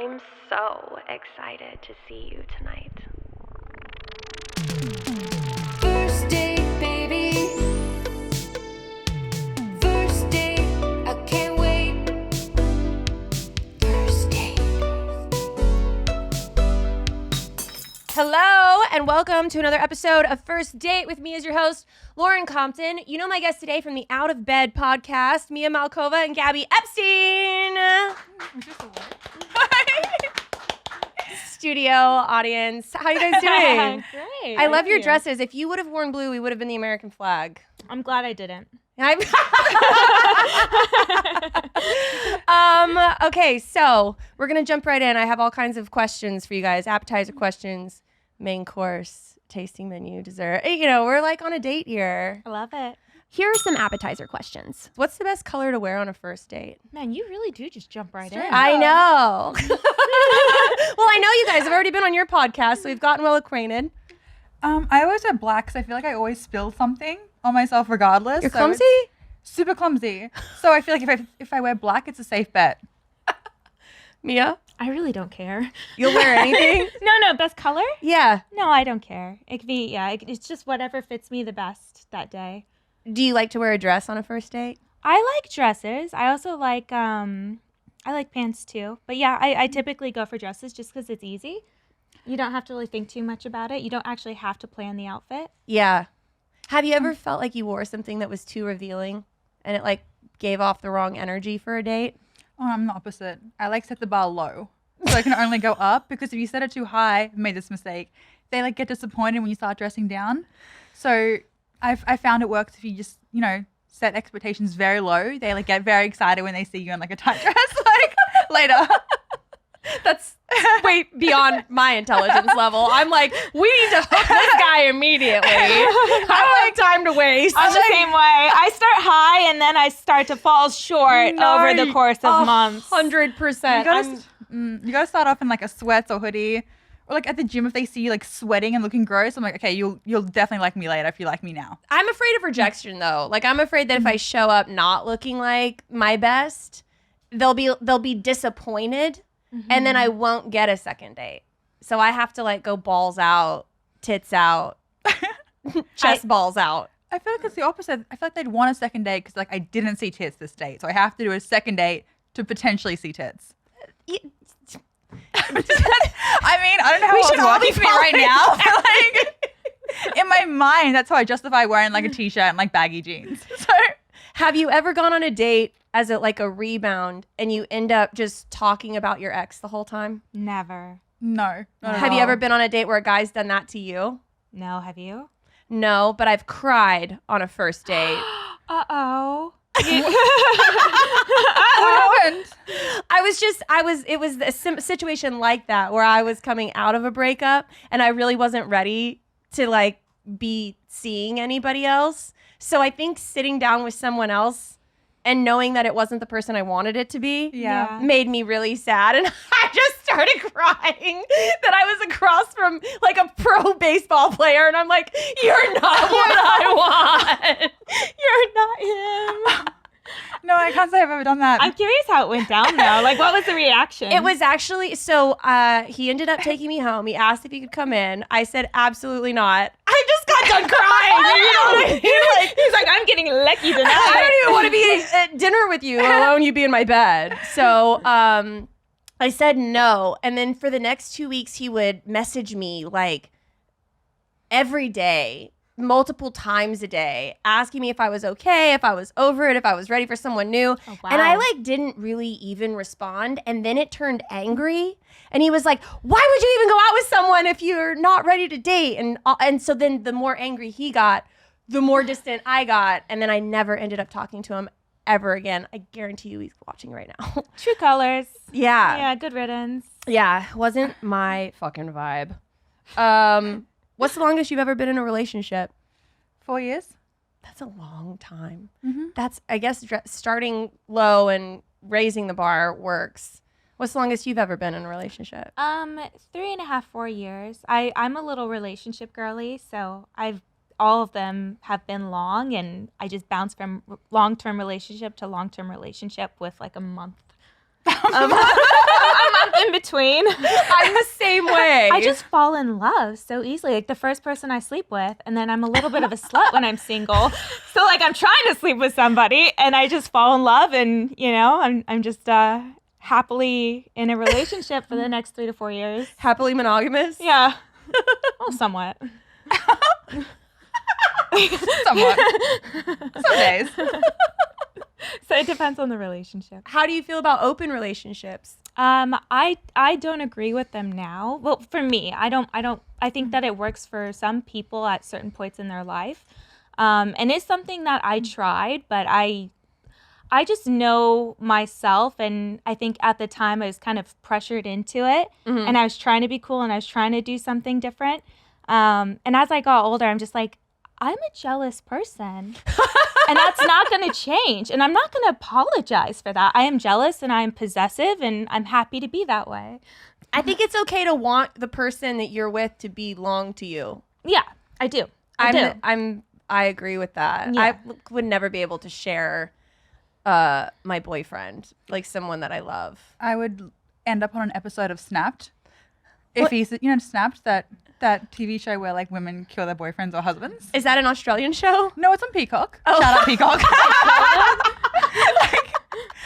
I'm so excited to see you tonight. First date, baby. First date, I can't wait. First date. Hello, and welcome to another episode of First Date with me as your host, Lauren Compton. You know my guest today from the Out of Bed podcast, Mia Malkova and Gabby Epstein. Studio audience, how you guys doing? Great. I love your dresses. If you would have worn blue, we would have been the American flag. I'm glad I didn't. Okay, so we're gonna jump right in. I have all kinds of questions for you guys. Appetizer questions, main course, tasting menu, dessert. You know, we're like on a date here. I love it. Here are some appetizer questions. What's the best color to wear on a first date? Man, you really do just jump right in. I know. Well, I know you guys have already been on your podcast, so we've gotten well acquainted. I always wear black because I feel like I always spill something on myself regardless. You're so clumsy? it's super clumsy. So I feel like if I wear black, it's a safe bet. Mia? I really don't care. You'll wear anything? No, best color? Yeah. No, I don't care. It could be, it's just whatever fits me the best that day. Do you like to wear a dress on a first date? I like dresses. I also like, I like pants too. But yeah, I typically go for dresses just because it's easy. You don't have to really think too much about it. You don't actually have to plan the outfit. Yeah. Have you ever felt like you wore something that was too revealing and it like gave off the wrong energy for a date? Oh, I'm the opposite. I like set the bar low so I can only go up, because if you set it too high, I've made this mistake, they like get disappointed when you start dressing down. So I found it works if you just, set expectations very low. They like get very excited when they see you in like a tight dress like later. That's way beyond my intelligence level. I'm like, we need to hook this guy immediately. I don't have time to waste. I'm the same way. I start high and then I start to fall short over the course of months. 100%. You gotta start off in like a sweats or hoodie, or like at the gym if they see you like sweating and looking gross. I'm like, okay, you'll definitely like me later if you like me now. I'm afraid of rejection though. Like I'm afraid that if I show up not looking like my best, they'll be disappointed. And then I won't get a second date. So I have to like go balls out, tits out, chest balls out. I feel like it's the opposite. I feel like they'd want a second date because like I didn't see tits this date, so I have to do a second date to potentially see tits. I mean, I don't know how We should all it's be working for me right now. But like, in my mind, that's how I justify wearing like a t-shirt and like baggy jeans. So, Have you ever gone on a date as a rebound and you end up just talking about your ex the whole time? Never. no. not at Have you all. ever been on a date where a guy's done that to you? No, have you? No, but I've cried on a first date. Uh-oh. What happened? It was a situation like that where I was coming out of a breakup and I really wasn't ready to like be seeing anybody else. So I think sitting down with someone else and knowing that it wasn't the person I wanted it to be Yeah. made me really sad. And I just started crying that I was across from like a pro baseball player. And I'm like, you're not what I want. You're not him. No, I can't say I've ever done that. I'm curious how it went down though. Like, what was the reaction? It was actually, so he ended up taking me home. He asked if he could come in. I said, absolutely not. I just got done crying. You know what I mean? He's like, I'm getting lucky tonight. I don't even want to be at dinner with you, let alone you be in my bed. So I said no. And then for the next 2 weeks, he would message me like every day, multiple times a day, asking me if I was okay, if I was over it, if I was ready for someone new. Oh, wow. And I like didn't really even respond. And then it turned angry. And he was like, why would you even go out with someone if you're not ready to date? And so then the more angry he got, the more distant I got. And then I never ended up talking to him ever again. I guarantee you he's watching right now. True colors. Yeah. Yeah, good riddance. Yeah. Wasn't my fucking vibe. What's the longest you've ever been in a relationship? 4 years. That's a long time. Mm-hmm. That's, I guess, starting low and raising the bar works. What's the longest you've ever been in a relationship? 3.5, 4 years. I'm a little relationship girly, so all of them have been long, and I just bounce from long-term relationship to long-term relationship with like a month a month in between. I'm the same way. I just fall in love so easily. Like the first person I sleep with, and then I'm a little bit of a slut when I'm single. So like I'm trying to sleep with somebody, and I just fall in love, and I'm just happily in a relationship for the next 3 to 4 years. Happily monogamous. Yeah, well, somewhat. Somewhat. Some days. So it depends on the relationship. How do you feel about open relationships? I don't agree with them now. Well, for me, I think that it works for some people at certain points in their life. And it's something that I tried, but I just know myself, and I think at the time I was kind of pressured into it, and I was trying to be cool, and I was trying to do something different. And as I got older, I'm just like, I'm a jealous person. And that's not going to change. And I'm not going to apologize for that. I am jealous and I am possessive, and I'm happy to be that way. I think it's okay to want the person that you're with to belong to you. Yeah, I do. I agree with that. Yeah. I would never be able to share my boyfriend, like someone that I love. I would end up on an episode of Snapped. If he's, Snapped, that TV show where like women kill their boyfriends or husbands. Is that an Australian show? No, it's on Peacock. Oh. Shout out Peacock.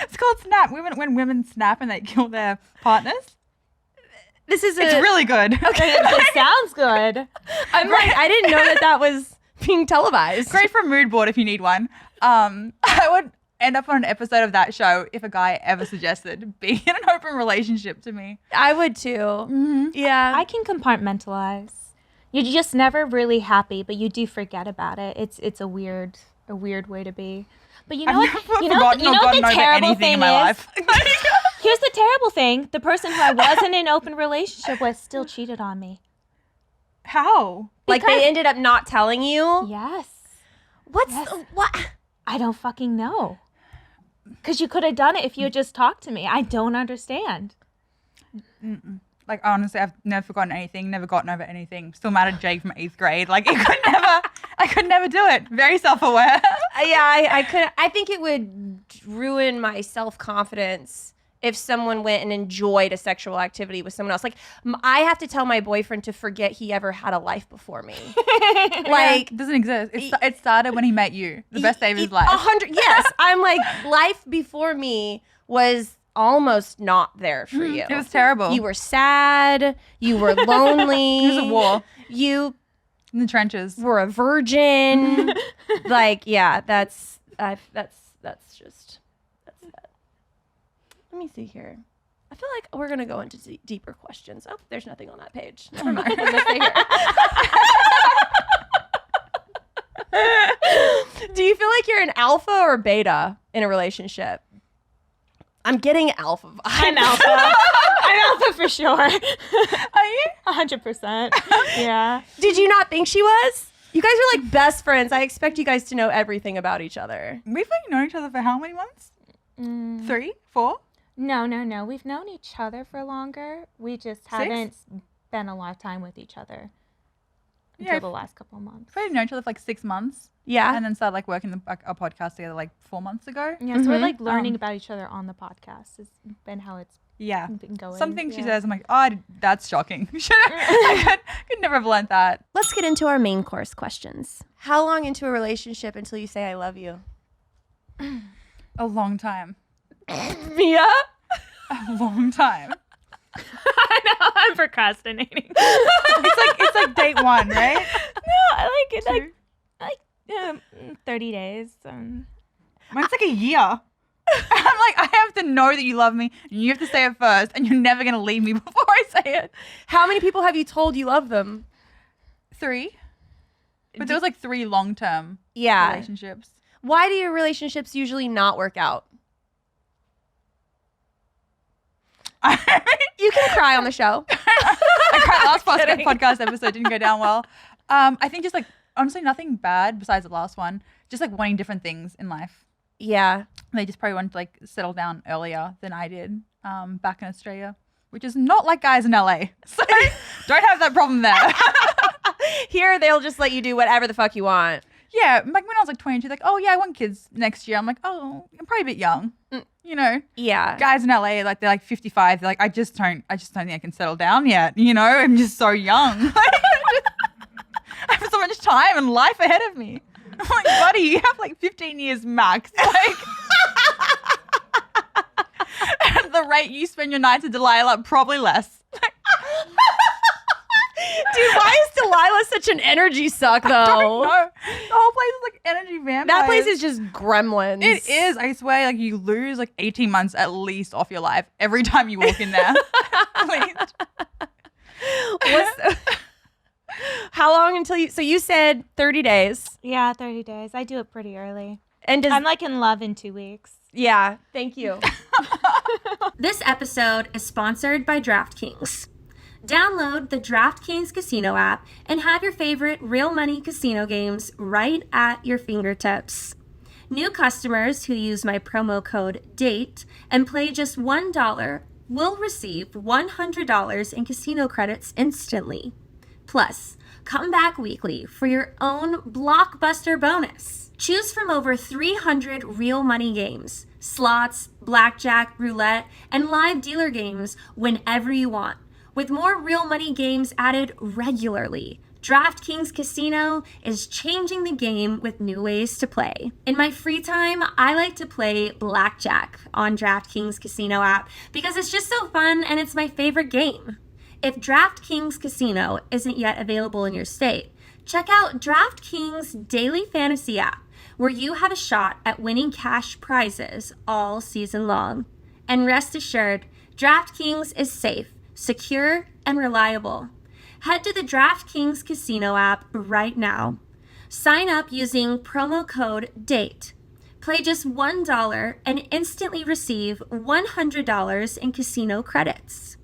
It's called Snap. When women snap and they kill their partners. This is It's really good. It sounds good. I'm like, I didn't know that was being televised. Great for a mood board if you need one. I would end up on an episode of that show if a guy ever suggested being in an open relationship to me. I would too. Yeah. I can compartmentalize. You're just never really happy, but you do forget about it. It's a weird way to be. But you know what? You know what the terrible thing in my life. Here's the terrible thing: the person who I wasn't in an open relationship with still cheated on me. How? Like they ended up not telling you? Yes. What? I don't fucking know. Because you could have done it if you had just talked to me. I don't understand. Like, honestly, I've never forgotten anything, never gotten over anything. Still mad at Jake from 8th grade. Like, I could never do it. Very self-aware. Yeah, I could. I think it would ruin my self-confidence if someone went and enjoyed a sexual activity with someone else. Like, I have to tell my boyfriend to forget he ever had a life before me. Like, It doesn't exist. It started when he met you. The best day of his life. 100. Yes, I'm like, life before me was almost not there for you. It was terrible. You were sad. You were lonely. It was a war. You In the trenches. were a virgin. Like, yeah, that's just that. Let me see here. I feel like we're gonna go into deeper questions. Oh, there's nothing on that page. Never mind. We're gonna stay here. Do you feel like you're an alpha or beta in a relationship? I'm getting alpha vibes. I'm alpha. I'm alpha for sure. Are you? 100%. Yeah. Did you not think she was? You guys are like best friends. I expect you guys to know everything about each other. We've like known each other for how many months? 3? 4? No. We've known each other for longer. We just haven't spent a lot of time with each other until the last couple of months. We've known each other for like 6 months. Yeah. And then started like working our podcast together like 4 months ago. Yeah, so we're like learning about each other on the podcast. Has been how it's Yeah. been going. Something she yeah. says, I'm like, that's shocking. I could never have learned that. Let's get into our main course questions. How long into a relationship until you say I love you? A long time. Mia? A long time. I know, I'm procrastinating. It's like date 1, right? No, I like it. 2? Like 30 days. Mine's like a year. I'm like, I have to know that you love me, and you have to say it first, and you're never gonna leave me before I say it. How many people have you told you love them? 3, but there was like 3 long-term relationships. Why do your relationships usually not work out? You can cry on the show. I cried last podcast episode didn't go down well. I think just like honestly nothing bad besides the last one. Just like wanting different things in life. Yeah. They just probably wanted to like settle down earlier than I did back in Australia, which is not like guys in LA. So don't have that problem there. Here, they'll just let you do whatever the fuck you want. Yeah, like when I was like 22, like, oh yeah, I want kids next year. I'm like, oh, I'm probably a bit young. You know, Yeah. guys in LA, like they're like 55. They're like, I just don't think I can settle down yet. You know, I'm just so young. I have so much time and life ahead of me. I'm like, buddy, you have like 15 years max. Like, at the rate you spend your nights at Delilah, probably less. Dude, why is Delilah such an energy suck, though? No, the whole place is like energy vampires. That place is just gremlins. It is. I swear, like you lose like 18 months at least off your life every time you walk in there. Please. How long until you? So you said 30 days. Yeah, 30 days. I do it pretty early. And does I'm like in love in 2 weeks. yeah? Thank you. This episode is sponsored by DraftKings. Download the DraftKings Casino app and have your favorite real money casino games right at your fingertips. New customers who use my promo code DATE and play just $1 will receive $100 in casino credits instantly. Plus, come back weekly for your own blockbuster bonus. Choose from over 300 real money games, slots, blackjack, roulette, and live dealer games whenever you want, with more real money games added regularly. DraftKings Casino is changing the game with new ways to play. In my free time, I like to play blackjack on DraftKings Casino app because it's just so fun and it's my favorite game. If DraftKings Casino isn't yet available in your state, check out DraftKings Daily Fantasy app, where you have a shot at winning cash prizes all season long. And rest assured, DraftKings is safe, secure, and reliable. Head to the DraftKings Casino app right now. Sign up using promo code DATE. Play just $1 and instantly receive $100 in casino credits.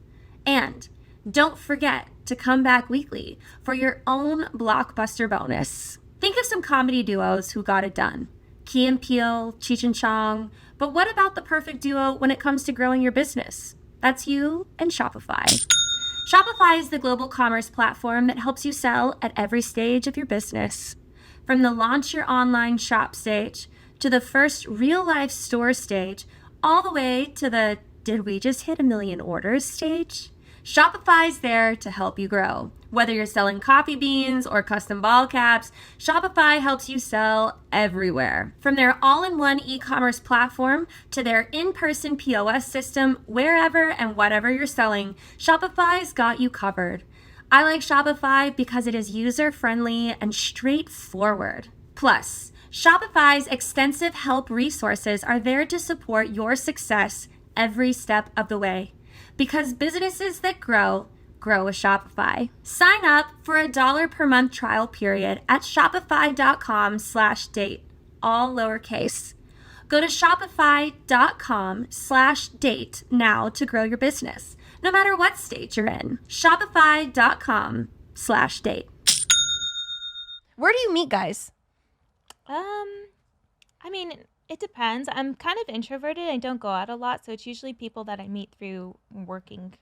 And don't forget to come back weekly for your own blockbuster bonus. Think of some comedy duos who got it done. Key and Peele, Cheech and Chong. But what about the perfect duo when it comes to growing your business? That's you and Shopify. Shopify is the global commerce platform that helps you sell at every stage of your business. From the launch your online shop stage, to the first real-life store stage, all the way to the did we just hit 1 million orders stage? Shopify's there to help you grow. Whether you're selling coffee beans or custom ball caps, Shopify helps you sell everywhere. From their all-in-one e-commerce platform to their in-person POS system, wherever and whatever you're selling, Shopify's got you covered. I like Shopify because it is user-friendly and straightforward. Plus, Shopify's extensive help resources are there to support your success every step of the way. Because businesses that grow with Shopify. Sign up for a $1 per month trial period at shopify.com/date, all lowercase. Go to shopify.com/date now to grow your business, no matter what stage you're in. Shopify.com/date. Where do you meet guys? I mean, it depends. I'm kind of introverted. I don't go out a lot, so it's usually people that I meet through working.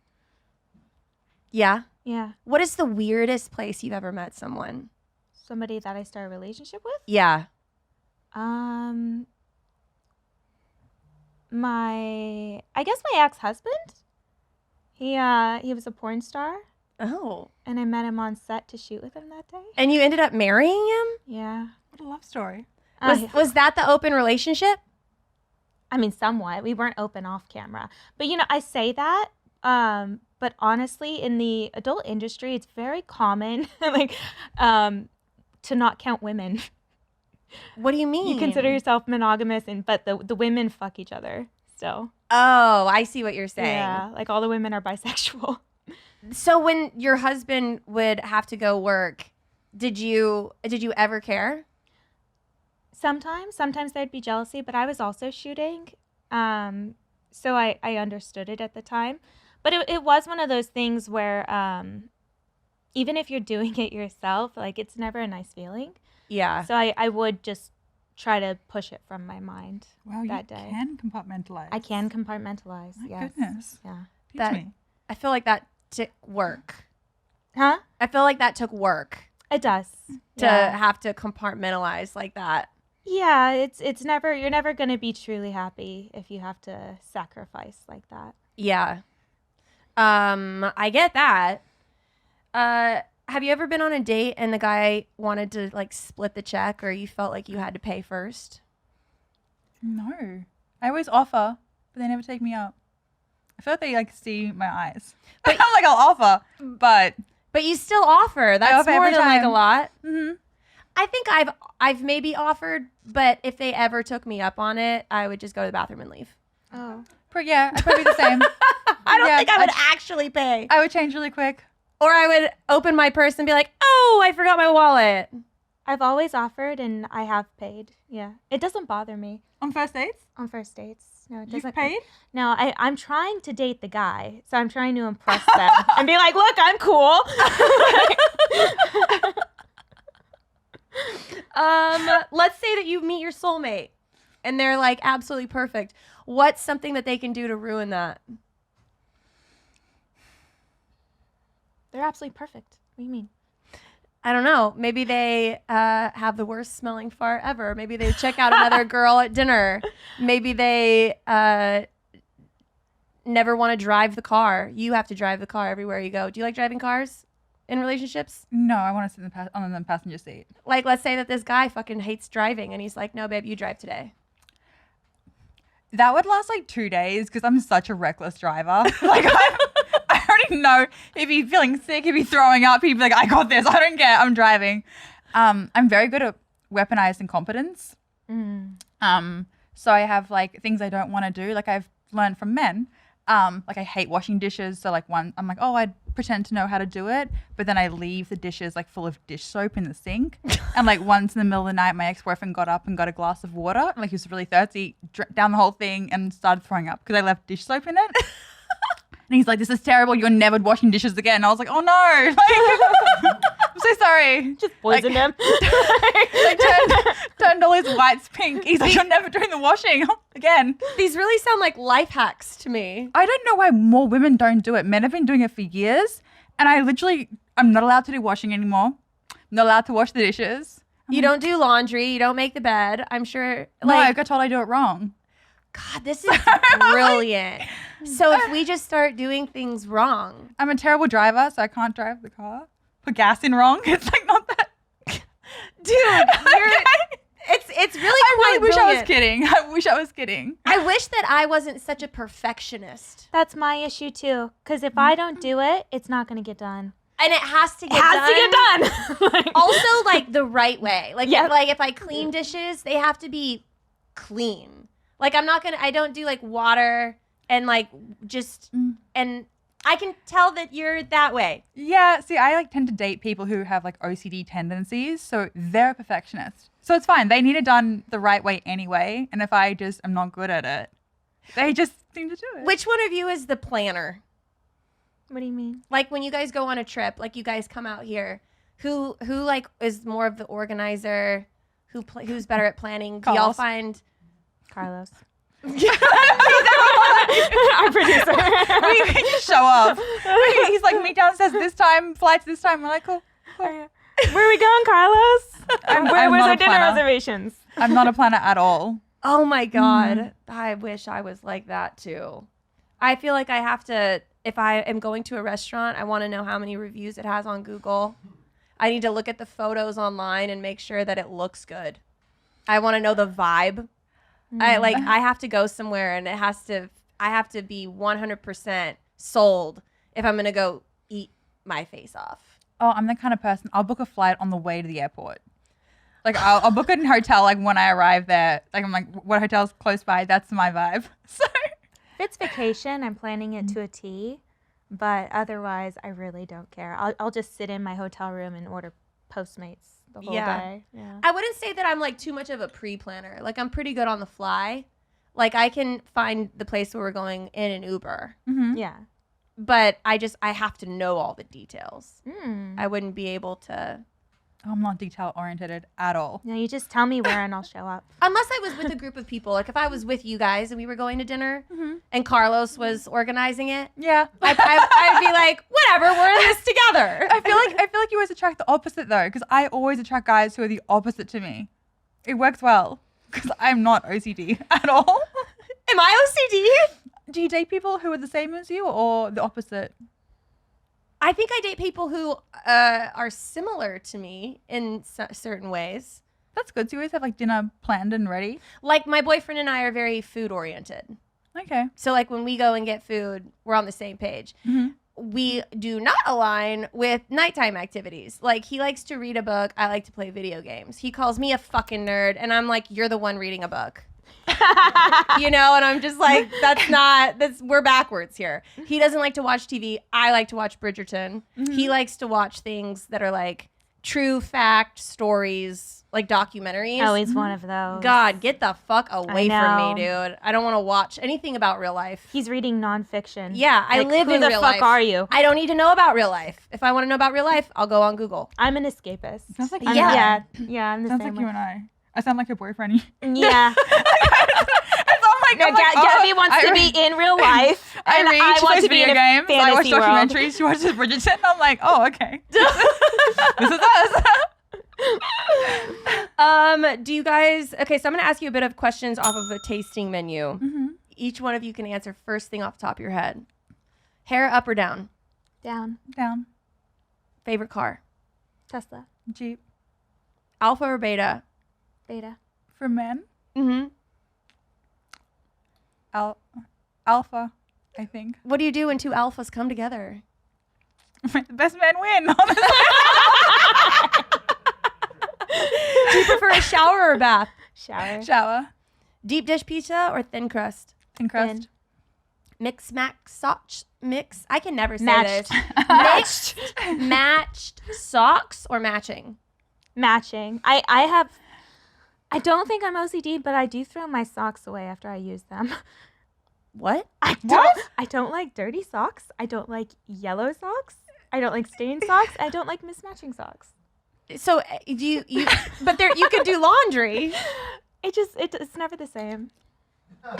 Yeah. Yeah. What is the weirdest place you've ever met someone? Somebody that I start a relationship with? Yeah. I guess my ex-husband. He was a porn star, Oh. and I met him on set to shoot with him that day. And you ended up marrying him? Yeah. What a love story. Was that the open relationship? I mean, somewhat. We weren't open off camera. But, I say that, but honestly, in the adult industry, it's very common, to not count women. What do you mean? You consider yourself monogamous, but the women fuck each other, so. Oh, I see what you're saying. Yeah, like all the women are bisexual. So when your husband would have to go work, did you ever care? Sometimes there'd be jealousy, but I was also shooting, so I understood it at the time. But it was one of those things where even if you're doing it yourself, like it's never a nice feeling. Yeah. So I would just try to push it from my mind Wow, that you day. can compartmentalize. I can compartmentalize. My Yes. goodness. Yeah. Teach That- me. I feel like that took work. Huh? I feel like that took work. It does. to have to compartmentalize like that. Yeah, it's never, you're never going to be truly happy if you have to sacrifice like that. Yeah. I get that. Have you ever been on a date and the guy wanted to like split the check, or you felt like you had to pay first? No. I always offer, but they never take me up. I feel like they like see my eyes. But I'm like, I'll offer, but you still offer. That's offer more every than like a time. lot. mhm. I think I've maybe offered, but if they ever took me up on it, I would just go to the bathroom and leave. Oh. But yeah, I'd probably be the same. I don't Yeah, think I would I'd- actually pay. I would change really quick. Or I would open my purse and be like, oh, I forgot my wallet. I've always offered and I have paid. Yeah. It doesn't bother me On first dates? on first dates. No, it You've doesn't. paid? No, I'm trying to date the guy. So I'm trying to impress them and be like, look, I'm cool. Let's say that you meet your soulmate and they're like absolutely perfect. What's something that they can do to ruin that? They're absolutely perfect. What do you mean? I don't know. Maybe they have the worst smelling fart ever. Maybe they check out another girl at dinner. Maybe they never want to drive the car. You have to drive the car everywhere you go. Do you like driving cars in relationships? No, I want to sit on the passenger seat. Like, let's say that this guy fucking hates driving and he's like, no, babe, you drive today. That would last like 2 days because I'm such a reckless driver. Like I already know if he's feeling sick, if he's throwing up, he'd be like, I got this. I don't care. I'm driving. I'm very good at weaponized incompetence. So I have like things I don't want to do. Like I've learned from men. Like I hate washing dishes. So like I'm like, oh, I'd pretend to know how to do it. But then I leave the dishes like full of dish soap in the sink. And like once in the middle of the night, my ex-boyfriend got up and got a glass of water. Like he was really thirsty, drank down the whole thing and started throwing up because I left dish soap in it. And he's like, this is terrible. You're never washing dishes again. And I was like, oh no. Like, I'm so sorry. Just poison him. Like turned all his whites pink. He's like, you're never doing the washing again. These really sound like life hacks to me. I don't know why more women don't do it. Men have been doing it for years. And I'm not allowed to do washing anymore. I'm not allowed to wash the dishes. You don't do laundry. You don't make the bed. I'm sure. No, I Like, got told I do it wrong. God, this is brilliant. So if we just start doing things wrong, I'm a terrible driver, so I can't drive the car. Put gas in wrong. It's like not that. dude, it's really I quite really wish I was brilliant. kidding. I wish I was kidding. I wish that I wasn't such a perfectionist. That's my issue too. Because if I don't do it, it's not going to get done. And it has to get done. Also, like the right way. Like, Yeah. like if I clean dishes, they have to be clean. Like I don't do like water and like just, and I can tell that you're that way. Yeah, see, I like tend to date people who have like OCD tendencies, so they're a perfectionist. So it's fine. They need it done the right way anyway. And if I just am not good at it, they just seem to do it. Which one of you is the planner? What do you mean? Like when you guys go on a trip, like you guys come out here, who like is more of the organizer? Who's better at planning? Do y'all Carlos. find? Carlos. Our producer. we just show up. He's like, meet downstairs this time, flights this time. We're like, cool. Where are we going, Carlos? I'm Where's not our a dinner planner. reservations? I'm not a planner at all. Oh my God. I wish I was like that too. I feel like I have to, if I am going to a restaurant, I want to know how many reviews it has on Google. I need to look at the photos online and make sure that it looks good. I want to know the vibe. I have to go somewhere and I have to be 100% sold if I'm going to go eat my face off. Oh, I'm the kind of person, I'll book a flight on the way to the airport. Like, I'll book a hotel, like, when I arrive there. Like, I'm like, what hotel's close by? That's my vibe. So, If it's vacation, I'm planning it to a T. But otherwise, I really don't care. I'll just sit in my hotel room and order Postmates the whole day. Yeah. I wouldn't say that I'm like too much of a pre-planner. Like I'm pretty good on the fly. Like I can find the place where we're going in an Uber. Yeah. But I have to know all the details. Mm. I wouldn't be able to. I'm not detail oriented at all. No, you just tell me where and I'll show up. Unless I was with a group of people. Like if I was with you guys and we were going to dinner and Carlos was organizing it, Yeah. I'd be like, whatever, we're in this together. together. I feel like you always attract the opposite though, because I always attract guys who are the opposite to me. It works well because I'm not OCD at all. Am I OCD? Do you date people who are the same as you or the opposite? I think I date people who are similar to me in certain ways. That's good. So you always have like dinner planned and ready. Like my boyfriend and I are very food oriented. Okay. So like when we go and get food, we're on the same page. We do not align with nighttime activities. Like he likes to read a book. I like to play video games. He calls me a fucking nerd. And I'm like, you're the one reading a book. You know, and I'm just like, we're backwards here. He doesn't like to watch TV. I like to watch Bridgerton. He likes to watch things that are like true fact stories, like documentaries. Oh, he's one of those. God, get the fuck away from me, know. dude. I don't want to watch anything about real life. He's reading nonfiction. Yeah, I live in real life. Who the fuck are you? I don't need to know about real life. If I want to know about real life, I'll go on Google. I'm an escapist. Sounds like Yeah. Yeah, I'm the Sounds same like you way. and I sound like your boyfriend. Yeah. I'm like, Gabby wants to be in real life, and I read, I she want plays to be video in a games. I watch fantasy world. documentaries. She watches Bridgerton. And I'm like, oh, okay. This is us. Do you guys, okay, so I'm going to ask you a bit of questions off of a tasting menu. Each one of you can answer first thing off the top of your head. Hair up or down? Down. Down. Favorite car? Tesla. Jeep. Alpha or beta? Beta. For men. Mm-hmm. Alpha, I think. What do you do when two alphas come together? The best men win. Do you prefer a shower or bath? Shower. Shower. Deep dish pizza or thin crust? Thin crust. Thin. Mix, max, mix. I can never say Matched. this. Mixed, matched socks or matching? Matching. I don't think I'm OCD, but I do throw my socks away after I use them. What? I don't like dirty socks. I don't like yellow socks. I don't like stained socks. I don't like mismatching socks. So do you but there you could do laundry. It's never the same. I've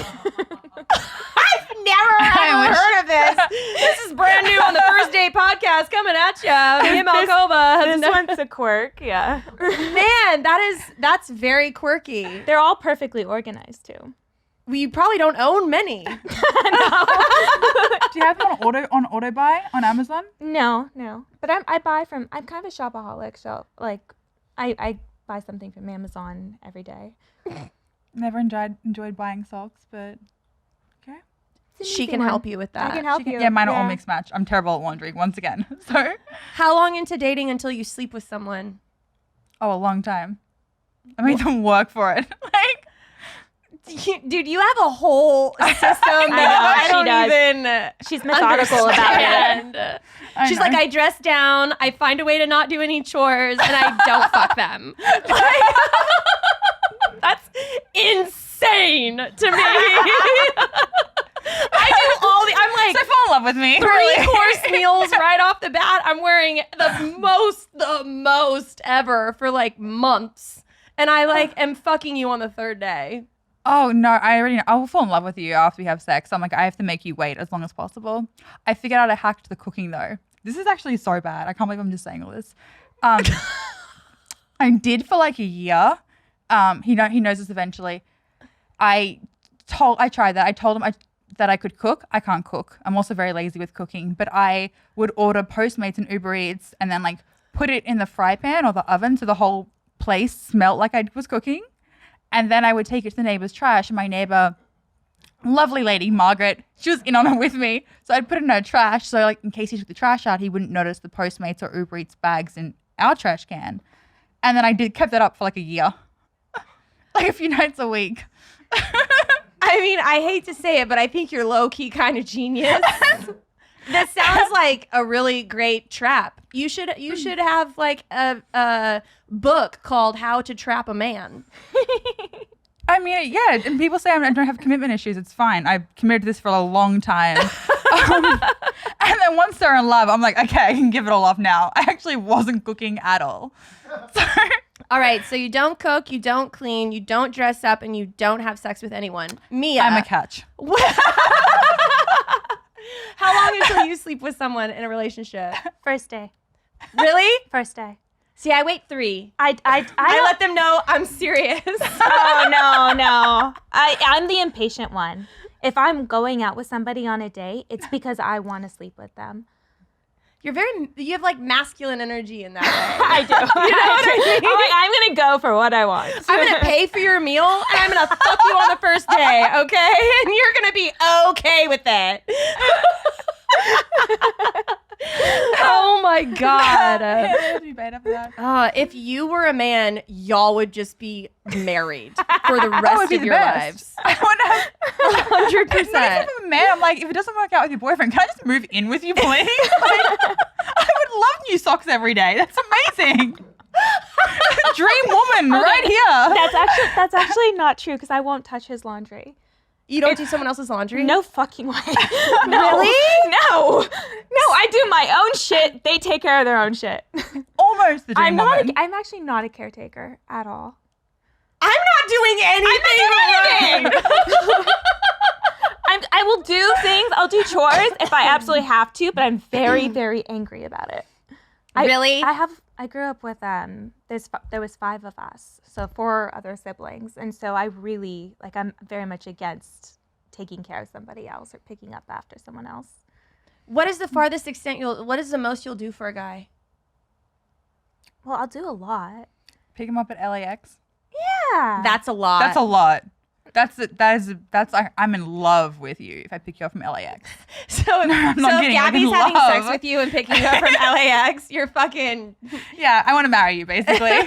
never ever heard of this. This is brand new on the First Date podcast coming at you. Me and Malkova. This one's a quirk, yeah. Man, that's very quirky. They're all perfectly organized too. We probably don't own many. Do you have them on auto buy on Amazon? No. But I'm kind of a shopaholic, so like I buy something from Amazon every day. Never enjoyed buying socks, but okay. She can help you with that. I can help you. Yeah, mine are all mixed match. I'm terrible at laundry once again. So, How long into dating until you sleep with someone? a long time. I made them work for it. Like, Dude, you have a whole system that I she don't does. even She's methodical about it. understand. She's know. like, I dress down, I find a way to not do any chores, and I don't fuck them. That's insane to me. I do I'm like, so fall in love with me. 3-course meals right off the bat. I'm wearing the most ever for like months. And I like am fucking you on the third day. Oh no, I already know. I will fall in love with you after we have sex. I'm like, I have to make you wait as long as possible. I figured out a hack to the cooking though. This is actually so bad. I can't believe I'm just saying all this. I did for like a year. He knows this eventually. I tried that. I told him that I could cook. I can't cook. I'm also very lazy with cooking, but I would order Postmates and Uber Eats and then like put it in the fry pan or the oven so the whole place smelled like I was cooking. And then I would take it to the neighbor's trash, and my neighbor, lovely lady, Margaret, she was in on it with me. So I'd put it in her trash. So like in case he took the trash out, he wouldn't notice the Postmates or Uber Eats bags in our trash can. And then I kept that up for like a year. Like a few nights a week. I mean, I hate to say it, but I think you're low-key kind of genius. That sounds like a really great trap. You should have like a book called How to Trap a Man. I mean, yeah, and people say I don't have commitment issues. It's fine. I've committed to this for a long time. And then once they're in love, I'm like, okay, I can give it all up now. I actually wasn't cooking at all. So, All right, so you don't cook, you don't clean, you don't dress up, and you don't have sex with anyone. Mia. I'm a catch. How long until you sleep with someone in a relationship? First day. Really? First day. See, I wait 3. I I let them know I'm serious. Oh, no. I'm the impatient one. If I'm going out with somebody on a date, it's because I want to sleep with them. You have like masculine energy in that I way. do. You know what I mean? I'm like, I'm going to go for what I want. I'm going to pay for your meal and I'm going to fuck you on the first day, okay? And you're going to be okay with it. Oh my God. I'd be bad after that. If you were a man, y'all would just be married for the That would rest be of the your best. lives. I want to have. 100%. If I'm a man, I'm like, if it doesn't work out with your boyfriend, can I just move in with you, please? Like, I would love new socks every day. That's amazing. Dream woman right here. That's actually not true because I won't touch his laundry. You don't do someone else's laundry? No fucking way. Really? No, I do my own shit. They take care of their own shit. Almost the dream woman. I'm actually not a caretaker at all. I'm not doing anything. I will do things. I'll do chores if I absolutely have to, but I'm very, very angry about it. Really? I grew up with there was 5 of us, so 4 other siblings, and so I really I'm very much against taking care of somebody else or picking up after someone else. What is the farthest extent what is the most you'll do for a guy? Well, I'll do a lot. Pick him up at LAX. Yeah. That's a lot. That's a lot. I'm in love with you if I pick you up from LAX. So if, I'm not so if kidding, I'm Gabby's in having love. sex with you and picking you up from LAX, you're fucking. Yeah, I want to marry you, basically.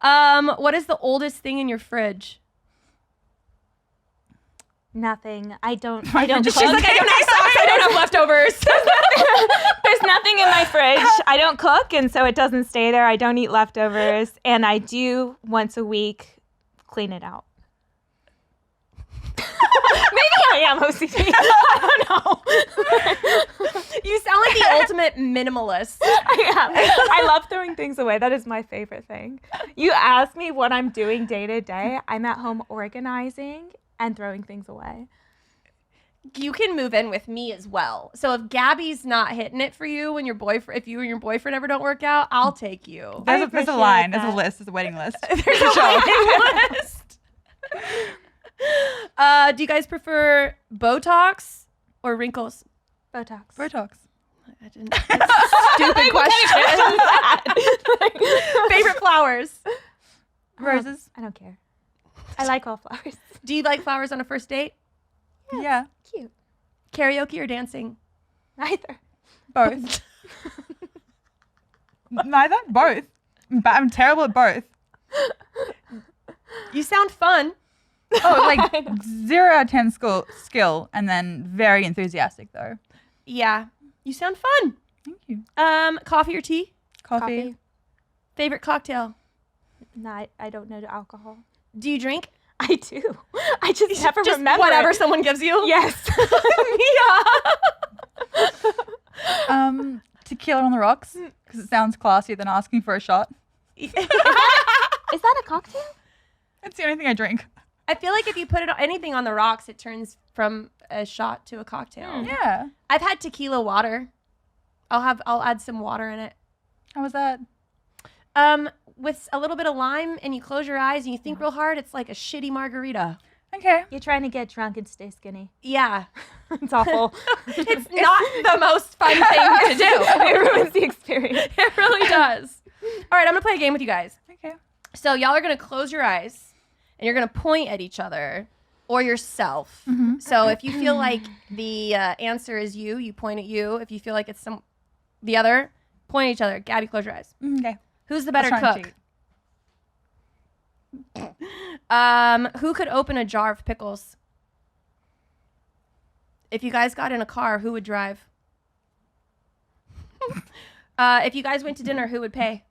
What is the oldest thing in your fridge? Nothing. I don't cook. She's like, I don't have socks. I don't have leftovers. There's nothing in my fridge. I don't cook, and so it doesn't stay there. I don't eat leftovers, and I do once a week clean it out. Maybe I am OCD. I don't know. You sound like the ultimate minimalist. I love throwing things away. That is my favorite thing. You ask me what I'm doing day to day. I'm at home organizing and throwing things away. You can move in with me as well. So if Gabby's not hitting it for you when if you and your boyfriend ever don't work out, I'll take you. There's a appreciate line. that. There's a list. There's a wedding list. There's a waiting list. Do you guys prefer Botox or wrinkles? Botox. Botox. I didn't. That's a stupid question. Favorite flowers? Roses. I don't care. I like all flowers. Do you like flowers on a first date? Yeah. Cute. Karaoke or dancing? Neither. Both. Neither? Both. I'm terrible at both. You sound fun. Oh, like 0 out of 10 skill, and then very enthusiastic though. Yeah. You sound fun. Thank you. Coffee or tea? Coffee. Favorite cocktail? No, I don't know alcohol. Do you drink? I do. I just never Just remember. whatever it. someone gives you? Yes. Tequila on the rocks, because it sounds classier than asking for a shot. Is that a cocktail? It's the only thing I drink. I feel like if you put anything on the rocks, it turns from a shot to a cocktail. Yeah. I've had tequila water. I'll add some water in it. How was that? With a little bit of lime, and you close your eyes and you think real hard, it's like a shitty margarita. Okay. You're trying to get drunk and stay skinny. Yeah. It's awful. It's not the most fun thing to do. It ruins the experience. It really does. All right, I'm going to play a game with you guys. Okay. So y'all are going to close your eyes and you're going to point at each other or yourself. Mm-hmm. So if you feel like the answer is you point at you. If you feel like it's the other, point at each other. Gabby, close your eyes. Okay. Who's the better I'll try and cook? Who could open a jar of pickles? If you guys got in a car, who would drive? If you guys went to dinner, who would pay?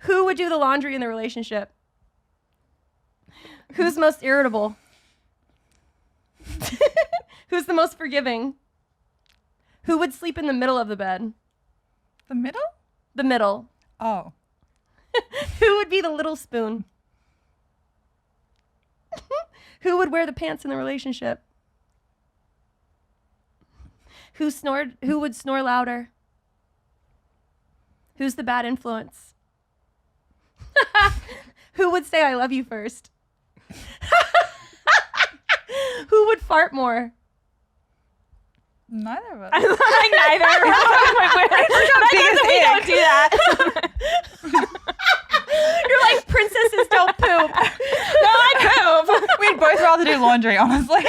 Who would do the laundry in the relationship? Who's most irritable? Who's the most forgiving? Who would sleep in the middle of the bed? The middle? The middle. Oh. Who would be the little spoon? Who would wear the pants in the relationship? Who would snore louder? Who's the bad influence? Who would say I love you first? Who would fart more? Neither of us. Like neither. We don't do that. You're like, princesses don't poop. No, I poop. We'd both rather do laundry, honestly.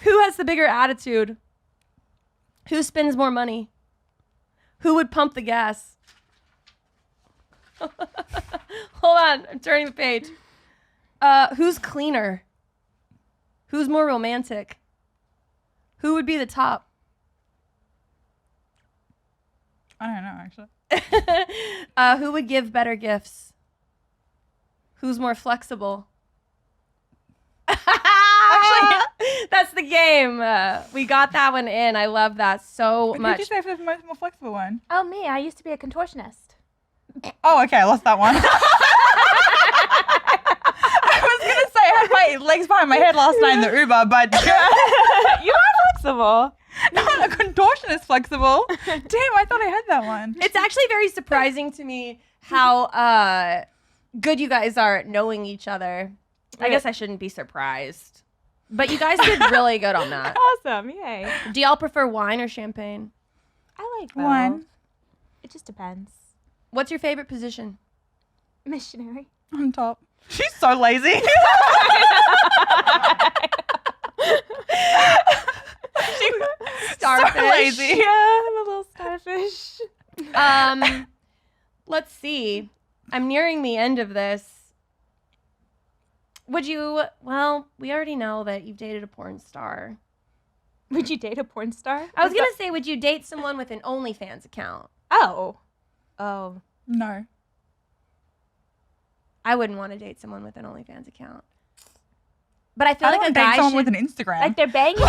Who has the bigger attitude? Who spends more money? Who would pump the gas? Hold on, I'm turning the page. Who's cleaner? Who's more romantic? Who would be the top? I don't know, actually. Who would give better gifts? Who's more flexible? Actually, that's the game. We got that one in. I love that so Who much. did you say for the more flexible one? Oh, me. I used to be a contortionist. Oh, okay, I lost that one. I was going to say I had my legs behind my head last night in the Uber, but You are flexible. no, a contortionist flexible. Damn, I thought I had that one. It's actually very surprising to me how good you guys are at knowing each other. I guess I shouldn't be surprised. But you guys did really good on that. Awesome. Yay. Do y'all prefer wine or champagne? I like both. One It just depends. What's your favorite position? Missionary. on top. She's so lazy. Starfish. So lazy. Yeah, I'm a little starfish. Let's see. I'm nearing the end of this. Would you, well, we already know that you've dated a porn star. Would you date a porn star? I was going to say, would you date someone with an OnlyFans account? Oh. No. I wouldn't want to date someone with an OnlyFans account. But I feel I like don't a date guy someone should, with an Instagram. Like they're banging.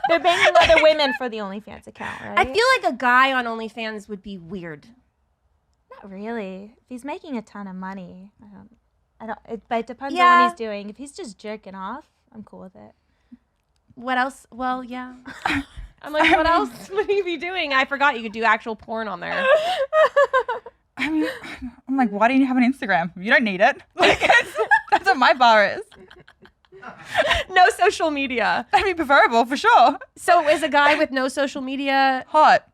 They're banging other women for the OnlyFans account, right? I feel like a guy on OnlyFans would be weird. Not really. If he's making a ton of money, but it depends on Yeah. what he's doing. If he's just jerking off, I'm cool with it. What else? Well, yeah. I'm like, what else would he be doing? I forgot you could do actual porn on there. I mean, I'm like, why do you have an Instagram? You don't need it. Like, that's what my bar is. No social media. That'd be preferable for sure. So is a guy with no social media Hot.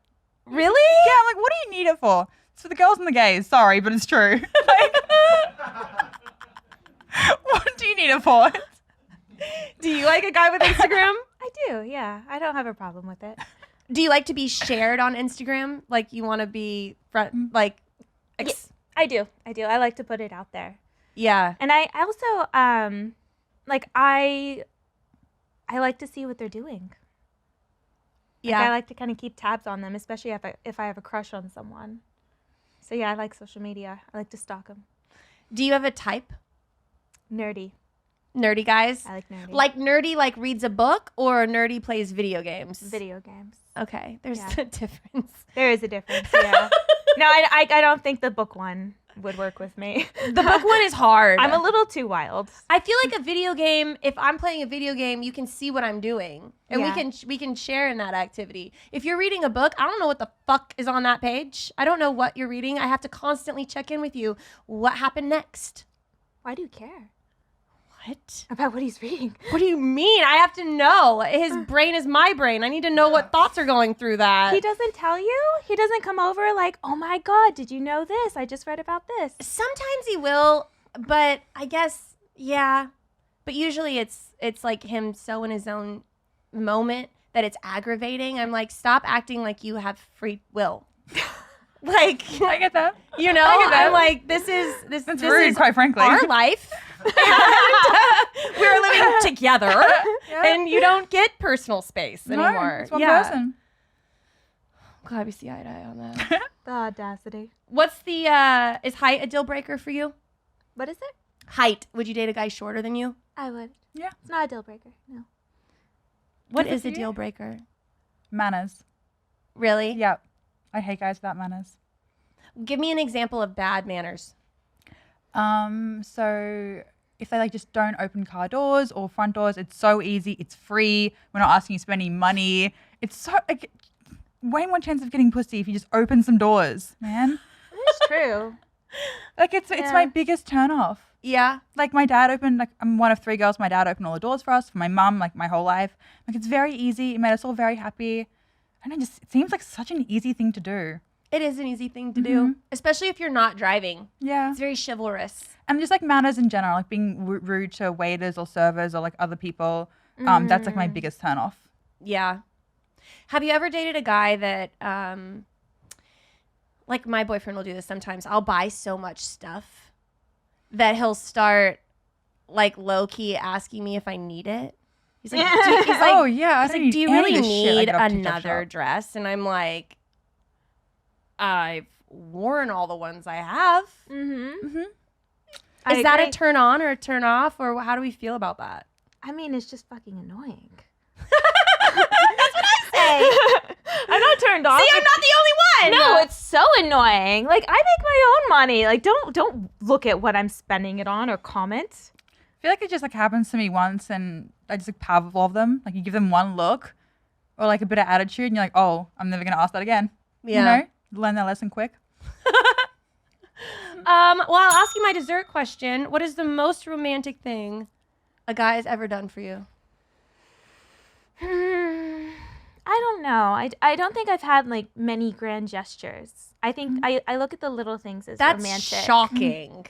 really? Yeah, I'm like, what do you need it for? It's for the girls and the gays. Sorry, but it's true. Like, what do you need it for? Do you like a guy with Instagram? I do, yeah. I don't have a problem with it. Do you like to be shared on Instagram? Like you want to be front, like, I do. I like to put it out there. yeah. And I also, like, I like to see what they're doing. Like, Yeah. I like to kind of keep tabs on them, especially if I have a crush on someone. So, yeah, I like social media. I like to stalk them. Do you have a type? Nerdy. Nerdy guys? I like nerdy. Like nerdy like reads a book or nerdy plays video games? video games. Okay, there's Yeah. a difference. There is a difference, yeah. No, I don't think the book one would work with me. The book one is hard. I'm a little too wild. I feel like a video game, if I'm playing a video game, you can see what I'm doing. And Yeah. we can share in that activity. If you're reading a book, I don't know what the fuck is on that page. I don't know what you're reading. I have to constantly check in with you. What happened next? Why do you care What? about what he's reading? What do you mean? I have to know. His brain is my brain. I need to know what thoughts are going through that. He doesn't tell you? He doesn't come over like, oh my God, did you know this? I just read about this. Sometimes he will, but I guess, yeah. But usually it's like him so in his own moment that it's aggravating. I'm like, stop acting like you have free will. Like, I get that. you know, I get that. I'm like, this is That's rude, quite frankly. our life. And, we're living together, and you don't get personal space anymore. No, it's one yeah. person. Glad we see eye to eye on that. The audacity. What's the is height a deal breaker for you? What is it? Height. Would you date a guy shorter than you? I would. Yeah. It's not a deal breaker. No. What Is it is for a you? deal breaker? Manners. Really? Yep. I hate guys without manners. Give me an example of bad manners. So if they like just don't open car doors or front doors, it's so easy. It's free. We're not asking you to spend any money. It's so like way more chance of getting pussy if you just open some doors, man. It's true. Like it's my biggest turn off. Yeah. Like my dad opened, like I'm one of 3 girls. My dad opened all the doors for us, for my mum, like my whole life. Like it's very easy. It made us all very happy. And it seems like such an easy thing to do. It is an easy thing to do, especially if you're not driving. Yeah. It's very chivalrous. And just like manners in general, like being rude to waiters or servers or like other people. That's like my biggest turn off. Yeah. Have you ever dated a guy that, like my boyfriend will do this sometimes. I'll buy so much stuff that he'll start like low key asking me if I need it. He's like, oh yeah, he's like, do you really need another another dress? And I'm like, I've worn all the ones I have. Is that a turn on or a turn off, or how do we feel about that? I mean, it's just fucking annoying. Hey, I'm not turned off. see, I'm not the only one. No, it's so annoying. Like I make my own money. Like don't look at what I'm spending it on or comment. I feel like it just like happens to me once, and I just like Pavlov them. Like you give them one look, or like a bit of attitude, and you're like, oh, I'm never gonna ask that again. Yeah. You know, learn that lesson quick. Well, I'll ask you my dessert question. What is the most romantic thing a guy has ever done for you? I don't know. I don't think I've had like many grand gestures. I think I look at the little things as That's romantic. shocking.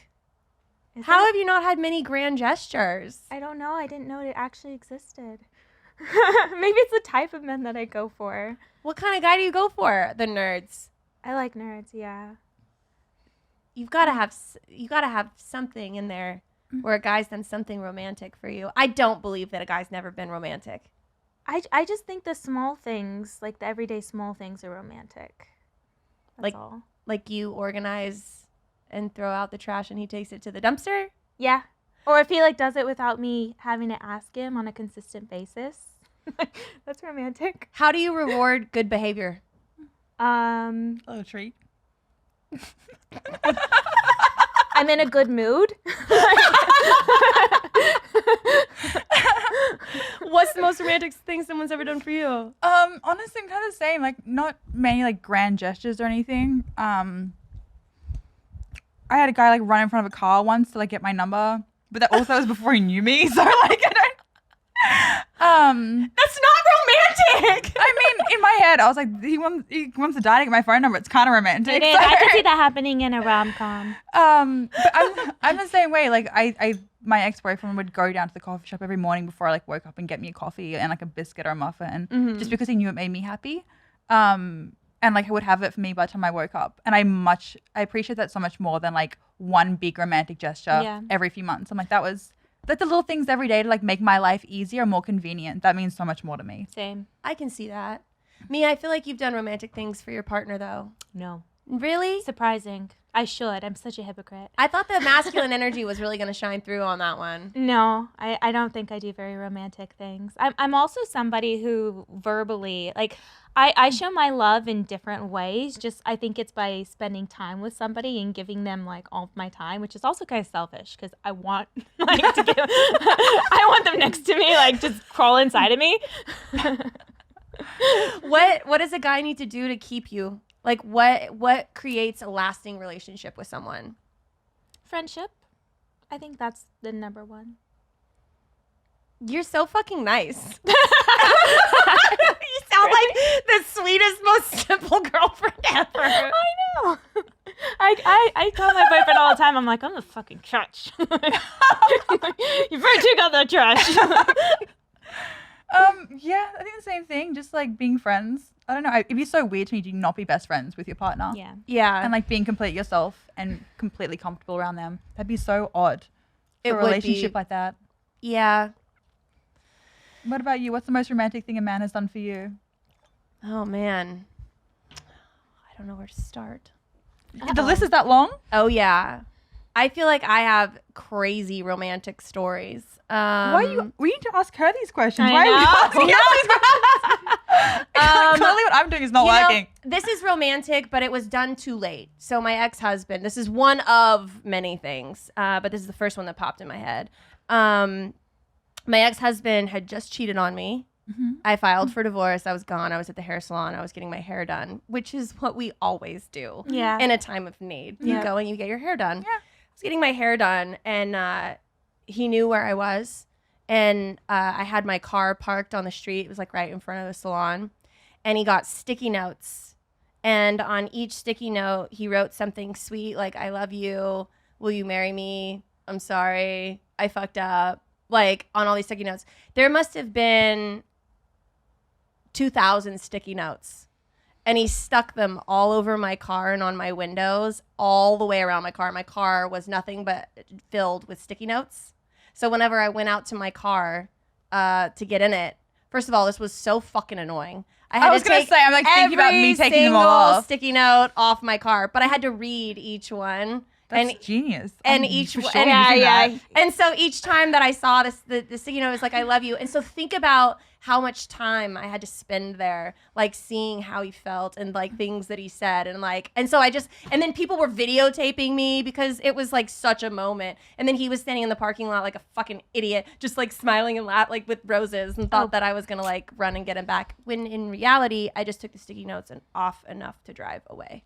Is How it? have you not had many grand gestures? I don't know. I didn't know it actually existed. Maybe it's the type of men that I go for. What kind of guy do you go for? The nerds. I like nerds, yeah. You've got to have something in there where a guy's done something romantic for you. I don't believe that a guy's never been romantic. I just think the small things, like the everyday small things, are romantic. That's Like- all. Like you organize and throw out the trash and he takes it to the dumpster. Yeah. Or if he like does it without me having to ask him on a consistent basis. That's romantic. How do you reward good behavior? A little treat. I'm in a good mood. What's the most romantic thing someone's ever done for you? Honestly, I'm kind of the same. Like, not many like grand gestures or anything. I had a guy like run in front of a car once to like get my number, but that also was before he knew me. So like, I don't. That's not romantic. I mean, in my head, I was like, he wants to die to get my phone number. It's kind of romantic. It is. So- I can see that happening in a rom-com. But I'm the same way. Like my ex-boyfriend would go down to the coffee shop every morning before I like woke up and get me a coffee and like a biscuit or a muffin, just because he knew it made me happy. And like I would have it for me by the time I woke up. And I appreciate that so much more than like one big romantic gesture every few months. I'm like, that's the little things every day to like make my life easier, more convenient. That means so much more to me. Same. I can see that. Mia, I feel like you've done romantic things for your partner though. No. Really? Surprising. I should. I'm such a hypocrite. I thought the masculine energy was really going to shine through on that one. No, I don't think I do very romantic things. I'm also somebody who verbally, like, I show my love in different ways. Just, I think it's by spending time with somebody and giving them, like, all of my time, which is also kind of selfish because I want, like, to give, I want them next to me, like, just crawl inside of me. What does a guy need to do to keep you? Like, what creates a lasting relationship with someone? Friendship. I think that's the number one. You're so fucking nice. You sound like the sweetest, most simple girlfriend ever. I know. I tell my boyfriend all the time, I'm like, I'm the fucking trash. You better take out that trash. Yeah, I think the same thing. Just like being friends. I don't know. It'd be so weird to me to not be best friends with your partner. Yeah. Yeah. And like being complete yourself and completely comfortable around them. That'd be so odd. It For a would relationship be. like that. Yeah. What about you? What's the most romantic thing a man has done for you? Oh, man. I don't know where to start. The list is that long? Oh, yeah. I feel like I have crazy romantic stories. We need to ask her these questions. I Why are you know. asking her these questions? Clearly what I'm doing is not working. This is romantic, but it was done too late. So my ex-husband, this is one of many things, but this is the first one that popped in my head. My ex-husband had just cheated on me I filed for divorce. I was gone. I was at the hair salon. I was getting my hair done, which is what we always do Yeah. in a time of need. You go and you get your hair done. Yeah. I was getting my hair done, and he knew where I was. And I had my car parked on the street. It was like right in front of the salon. And he got sticky notes. And on each sticky note, he wrote something sweet like, I love you. Will you marry me? I'm sorry. I fucked up. Like, on all these sticky notes. There must have been 2,000 sticky notes. And he stuck them all over my car and on my windows, all the way around my car. My car was nothing but filled with sticky notes. So whenever I went out to my car to get in it, first of all, this was so fucking annoying. I was going to say, I'm like thinking about me taking them all off. Sticky note off my car, but I had to read each one. That's genius. And and so each time that I saw this, the sticky note was like, I love you. And so think about how much time I had to spend there, like seeing how he felt and like things that he said. And so and then people were videotaping me because it was like such a moment. And then he was standing in the parking lot like a fucking idiot, just like smiling and laughing like with roses and thought that I was going to like run and get him back. When in reality, I just took the sticky notes and off enough to drive away.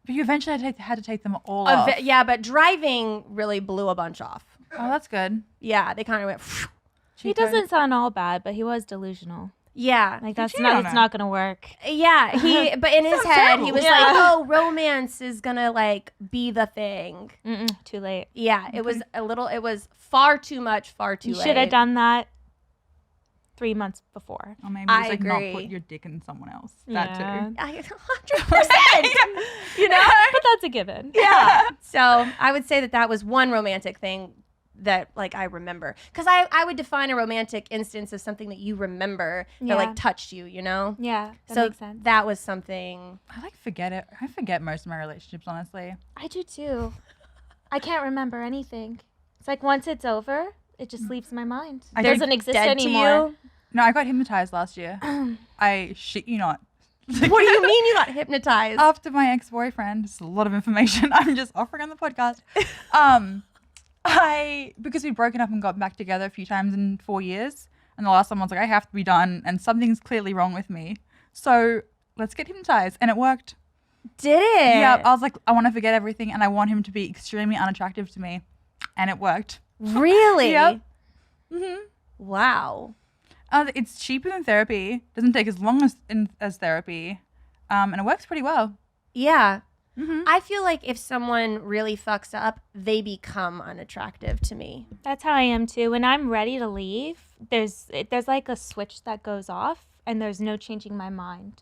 But you eventually had to take them all off. Yeah, but driving really blew a bunch off. Oh, that's good. Yeah, they kind of went. He doesn't sound all bad, but he was delusional. Yeah, like it's not gonna work. Yeah, but in his head he was like, "Oh, romance is gonna like be the thing." Too late. Yeah, it was it was far too much, far too late. You should have done that 3 months before. Or maybe just like not put your dick in someone else. That too. 100%. You know, but that's a given. Yeah. So I would say that was one romantic thing that like I remember, because I would define a romantic instance as something that you remember that like touched you, you know? Yeah, that makes sense. That was something. I like forget it. I forget most of my relationships, honestly. I do too. I can't remember anything. It's like once it's over, it just leaves my mind. It doesn't exist anymore. No, I got hypnotized last year. I shit you not. What do you mean you got hypnotized? After my ex-boyfriend, it's a lot of information I'm just offering on the podcast. Because we'd broken up and got back together a few times in 4 years, and the last time I was like, I have to be done, and something's clearly wrong with me. So let's get hypnotized, and it worked. Did it? Yeah, I was like, I want to forget everything, and I want him to be extremely unattractive to me, and it worked. Really? Yep. Mm-hmm. Wow. It's cheaper than therapy. Doesn't take as long as therapy, and it works pretty well. Yeah. Mm-hmm. I feel like if someone really fucks up, they become unattractive to me. That's how I am too. When I'm ready to leave, there's like a switch that goes off, and there's no changing my mind.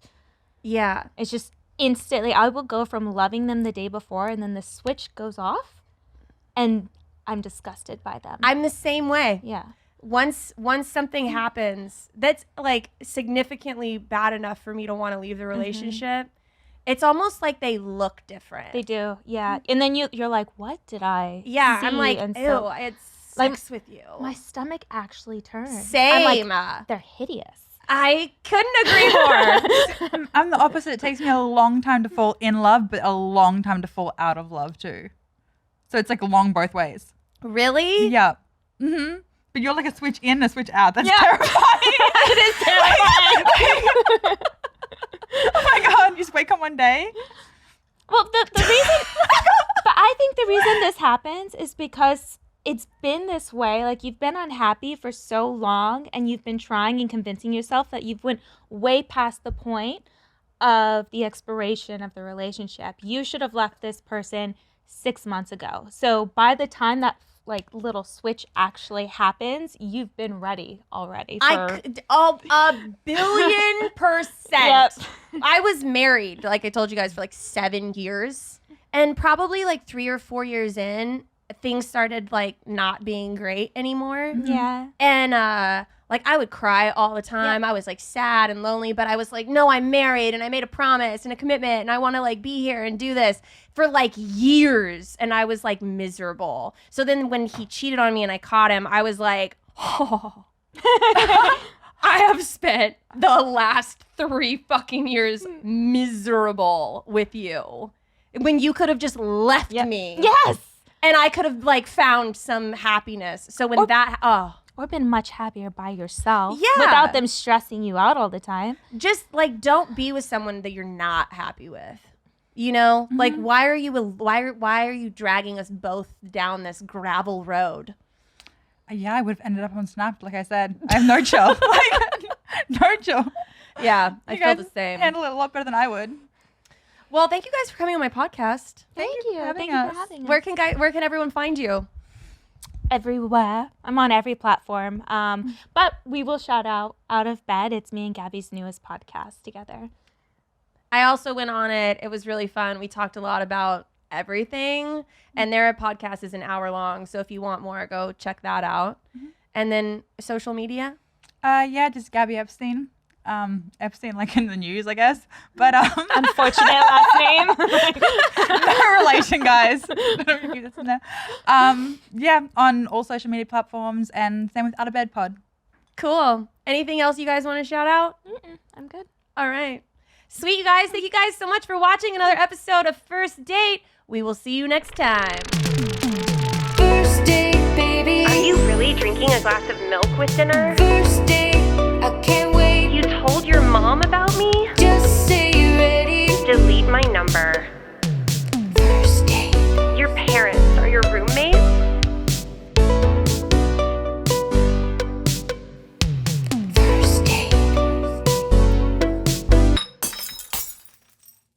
Yeah. It's just instantly, I will go from loving them the day before, and then the switch goes off, and I'm disgusted by them. I'm the same way. Yeah. Once something happens that's like significantly bad enough for me to want to leave the relationship, it's almost like they look different. They do, yeah. And then you're like, what did I see? I'm like, and ew, so, it sucks with you. My stomach actually turns. Same. I'm like, they're hideous. I couldn't agree more. I'm the opposite. It takes me a long time to fall in love, but a long time to fall out of love too. So it's like long both ways. Really? Yeah. Mm-hmm. But you're like a switch in, a switch out. That's terrifying. It is terrifying. Oh my God, you just wake up one day. Well, the reason, but I think the reason this happens is because it's been this way. Like, you've been unhappy for so long, and you've been trying and convincing yourself that you've went way past the point of the expiration of the relationship. You should have left this person 6 months ago. So by the time that like little switch actually happens, you've been ready already. A billion%. Yep. I was married, like I told you guys, for like 7 years, and probably like 3 or 4 years in, things started like not being great anymore. Yeah. And like I would cry all the time. I was like sad and lonely, but I was like, no, I'm married and I made a promise and a commitment and I want to like be here and do this for like years. And I was like miserable. So then when he cheated on me and I caught him, I was like, oh, I have spent the last 3 fucking years miserable with you when you could have just left me. Yes. And I could have like found some happiness. So when or been much happier by yourself Yeah. without them stressing you out all the time. Just like don't be with someone that you're not happy with. You know, like why are you dragging us both down this gravel road? Yeah, I would have ended up on Snap, like I said. I have no chill. Like, no chill. Yeah, I You feel guys the same. handle it a lot better than I would. Well, thank you guys for coming on my podcast. Thank you for having Thank you us. for having us. Where can everyone find you? Everywhere. I'm on every platform. But we will shout out of bed. It's me and Gabby's newest podcast together. I also went on it. It was really fun. We talked a lot about everything, and their podcast is an hour long. So if you want more, go check that out. And then social media. Yeah, just Gabby Epstein. Epstein, like in the news, I guess. But Unfortunate last name. no relation, guys. Yeah, on all social media platforms, and same with Out of Bed Pod. Cool. Anything else you guys want to shout out? I'm good. All right. Sweet, you guys. Thank you guys so much for watching another episode of First Date. We will see you next time. First date, baby. Are you really drinking a glass of milk with dinner? First date, I can't wait. You told your mom about me? Just say you're ready. Delete my number.